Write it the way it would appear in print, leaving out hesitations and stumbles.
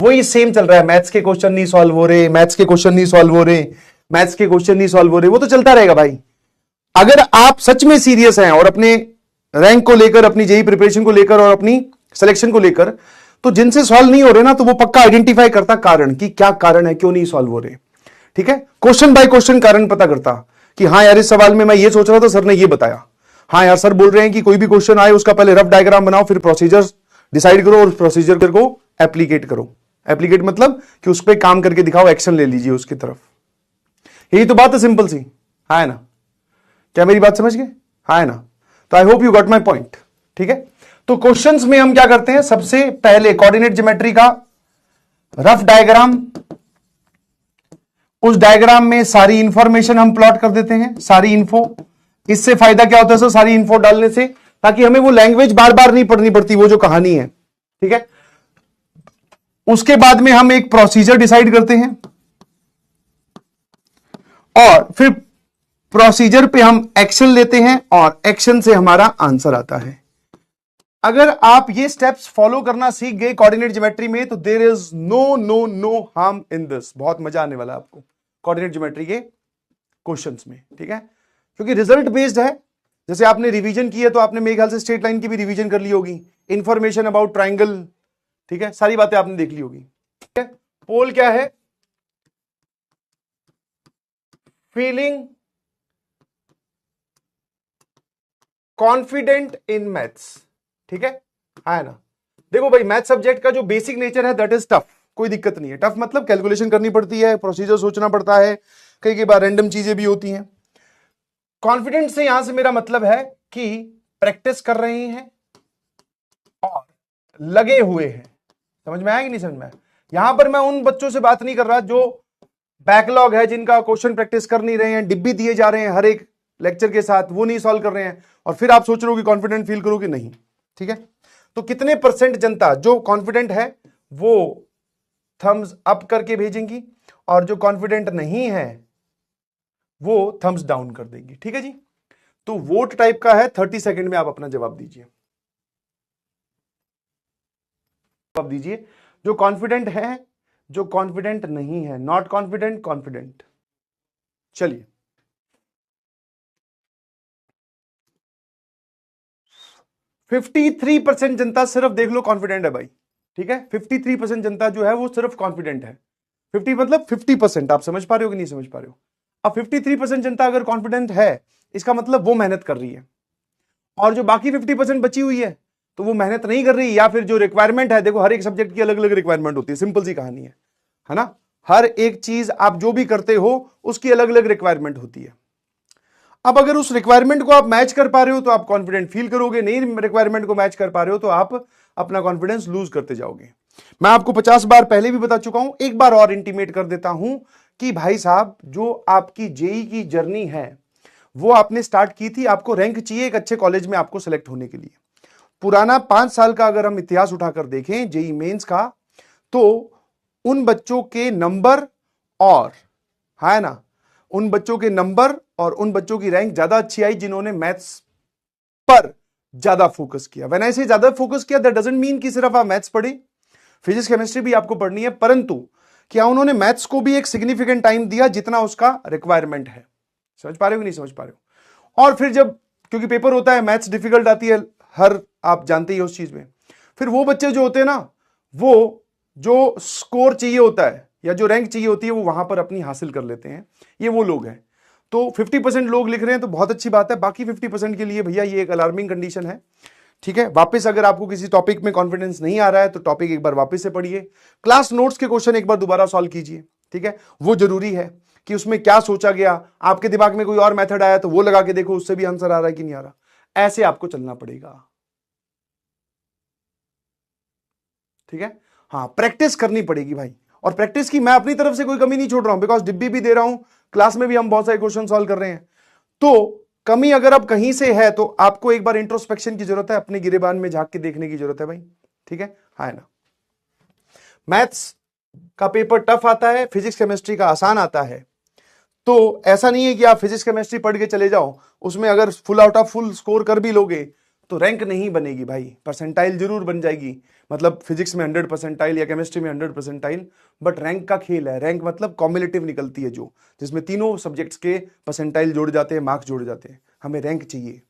वही सेम चल रहा है, मैथ्स के क्वेश्चन नहीं सॉल्व हो रहे, मैथ्स के क्वेश्चन नहीं सॉल्व हो रहे, मैथ्स के क्वेश्चन नहीं सॉल्व हो रहे, वो तो चलता रहेगा भाई। अगर आप सच में सीरियस हैं और अपने रैंक को लेकर, अपनी जेई प्रिपरेशन को लेकर और अपनी सिलेक्शन को लेकर, तो जिनसे सॉल्व नहीं हो रहे ना, तो वो पक्का आइडेंटिफाई करता कारण कि क्या कारण है, क्यों नहीं सॉल्व हो रहे। ठीक है, क्वेश्चन बाय क्वेश्चन कारण पता करता कि हाँ यार इस सवाल में मैं ये सोच रहा था, सर ने ये बताया। हाँ यार सर बोल रहे हैं कि कोई भी क्वेश्चन आए उसका पहले रफ डायग्राम बनाओ, फिर प्रोसीजर डिसाइड करो और उस प्रोसीजर को एप्लीकेट करो। एप्लीकेट मतलब कि उस पर काम करके दिखाओ, एक्शन ले लीजिए उसकी तरफ। यही तो बात है, सिंपल सी। हाँ है ना? क्या मेरी बात समझ गए? हाँ है ना? तो I hope you got my point. ठीक है, तो क्वेश्चंस में हम क्या करते हैं, सबसे पहले कोऑर्डिनेट ज्योमेट्री का रफ डायग्राम, उस डायग्राम में सारी इंफॉर्मेशन हम प्लॉट कर देते हैं, सारी इंफो। इससे फायदा क्या होता है सर, सारी इंफो डालने से, ताकि हमें वो लैंग्वेज बार बार नहीं पढ़नी पड़ती, वो जो कहानी है। ठीक है, उसके बाद में हम एक प्रोसीजर डिसाइड करते हैं और फिर प्रोसीजर पे हम एक्शन लेते हैं और एक्शन से हमारा आंसर आता है। अगर आप ये स्टेप्स फॉलो करना सीख गए कोऑर्डिनेट ज्योमेट्री में, तो there is no harm in this. बहुत मजा आने वाला है आपको कोऑर्डिनेट ज्योमेट्री के क्वेश्चंस में। ठीक है, क्योंकि रिजल्ट बेस्ड है। जैसे आपने रिवीजन की है तो आपने मेरे ख्याल से स्ट्रेट लाइन की भी रिवीजन कर ली होगी, इंफॉर्मेशन अबाउट ट्राइंगल, ठीक है, सारी बातें आपने देख ली होगी। ठीक है, पोल क्या है, फीलिंग कॉन्फिडेंट इन मैथ्स। ठीक है, है ना? देखो भाई, मैथ सब्जेक्ट का जो बेसिक नेचर है दैट इज टफ, कोई दिक्कत नहीं है। टफ मतलब कैलकुलेशन करनी पड़ती है, प्रोसीजर सोचना पड़ता है, कई बार रैंडम चीजें भी होती हैं। कॉन्फिडेंट से यहां से मेरा मतलब है कि प्रैक्टिस कर रहे हैं और लगे हुए हैं। समझ में आया कि नहीं समझ में आया? यहां पर मैं उन बच्चों से बात नहीं कर रहा जो बैकलॉग है, जिनका क्वेश्चन प्रैक्टिस कर नहीं रहे हैं, डिब्बी दिए जा रहे हैं हर एक लेक्चर के साथ, वो नहीं सॉल्व कर रहे हैं, और फिर आप सोच रहे हो कि कॉन्फिडेंट फील करो कि नहीं। ठीक है, तो कितने परसेंट जनता जो कॉन्फिडेंट है वो थम्स अप करके भेजेंगी, और जो कॉन्फिडेंट नहीं है वो थम्स डाउन कर देंगी। ठीक है जी, तो वोट टाइप का है, 30 सेकंड में आप अपना जवाब दीजिए। जवाब दीजिए जो कॉन्फिडेंट है, जो कॉन्फिडेंट नहीं है, नॉट कॉन्फिडेंट, कॉन्फिडेंट। चलिए, 53% जनता सिर्फ देख लो कॉन्फिडेंट है भाई। ठीक है, 53% जनता जो है वो सिर्फ कॉन्फिडेंट है। 50 मतलब 50%। आप समझ पा रहे हो कि नहीं समझ पा रहे हो? अब 53% जनता अगर कॉन्फिडेंट है, इसका मतलब वो मेहनत कर रही है, और जो बाकी 50% बची हुई है तो वो मेहनत नहीं कर रही, या फिर जो रिक्वायरमेंट है, देखो हर एक सब्जेक्ट की अलग अलग रिक्वायरमेंट होती है, सिंपल सी कहानी है ना? हर एक चीज आप जो भी करते हो उसकी अलग अलग रिक्वायरमेंट होती है। अब अगर उस रिक्वायरमेंट को आप मैच कर पा रहे हो तो आप कॉन्फिडेंट फील करोगे, नहीं रिक्वायरमेंट को मैच कर पा रहे हो तो आप अपना कॉन्फिडेंस लूज करते जाओगे। मैं आपको 50 बार पहले भी बता चुका हूं, एक बार और इंटीमेट कर देता हूं कि भाई साहब, जो आपकी जेई की जर्नी है वो आपने स्टार्ट की थी, आपको रैंक चाहिए एक अच्छे कॉलेज में आपको सेलेक्ट होने के लिए। पुराना 5 साल का अगर हम इतिहास उठाकर देखें जेई मेंस का, तो उन बच्चों के नंबर और, है ना, उन बच्चों के नंबर और उन बच्चों की रैंक ज्यादा अच्छी आई जिन्होंने मैथ्स पर ज्यादा फोकस किया। व्हेन आई से ज्यादा फोकस किया, दैट डजंट मीन कि सिर्फ आप मैथ्स पढ़े, फिजिक्स केमिस्ट्री भी आपको पढ़नी है, परंतु क्या उन्होंने मैथ्स को भी एक सिग्निफिकेंट टाइम दिया जितना उसका रिक्वायरमेंट है। समझ पा रहे हो कि नहीं समझ पा रहे हो? और फिर जब, क्योंकि पेपर होता है, मैथ्स डिफिकल्ट आती है हर, आप जानते ही हो उस चीज में, फिर वो बच्चे जो होते हैं ना, वो जो स्कोर चाहिए होता है या जो रैंक चाहिए होती है वो वहां पर अपनी हासिल कर लेते हैं, ये वो लोग हैं। तो 50% लोग लिख रहे हैं तो बहुत अच्छी बात है, बाकी 50% के लिए भैया ये एक अलार्मिंग कंडीशन है। ठीक है, वापस अगर आपको किसी टॉपिक में कॉन्फिडेंस नहीं आ रहा है तो टॉपिक एक बार वापस से पढ़िए, क्लास नोट्स के क्वेश्चन एक बार दोबारा सॉल्व कीजिए। ठीक है, वो जरूरी है कि उसमें क्या सोचा गया, आपके दिमाग में कोई और मेथड आया तो वो लगा के देखो उससे भी आंसर आ रहा है कि नहीं आ रहा, ऐसे आपको चलना पड़ेगा। ठीक है, हाँ, प्रैक्टिस करनी पड़ेगी भाई, और प्रैक्टिस की मैं अपनी तरफ से कोई कमी नहीं छोड़ रहा हूं, बिकॉज डिब्बी भी दे रहा हूं, क्लास में भी हम बहुत सारे क्वेश्चन सॉल्व कर रहे हैं। तो कमी अगर अब कहीं से है तो आपको एक बार इंट्रोस्पेक्शन की जरूरत है, अपने गिरेबान में झांक के देखने की जरूरत है भाई। ठीक है, हाँ ना? मैथ्स का पेपर टफ आता है, फिजिक्स केमिस्ट्री का आसान आता है, तो ऐसा नहीं है कि आप फिजिक्स केमिस्ट्री पढ़ के चले जाओ, उसमें अगर full out of full score कर भी लोगे तो रैंक नहीं बनेगी भाई, परसेंटाइल जरूर बन जाएगी, मतलब फिजिक्स में 100 परसेंटाइल या केमिस्ट्री में 100 परसेंटाइल, बट रैंक का खेल है। रैंक मतलब कॉम्युलेटिव निकलती है जो, जिसमें तीनों सब्जेक्ट्स के परसेंटाइल जोड़ जाते हैं, मार्क्स जोड़ जाते हैं। हमें रैंक चाहिए।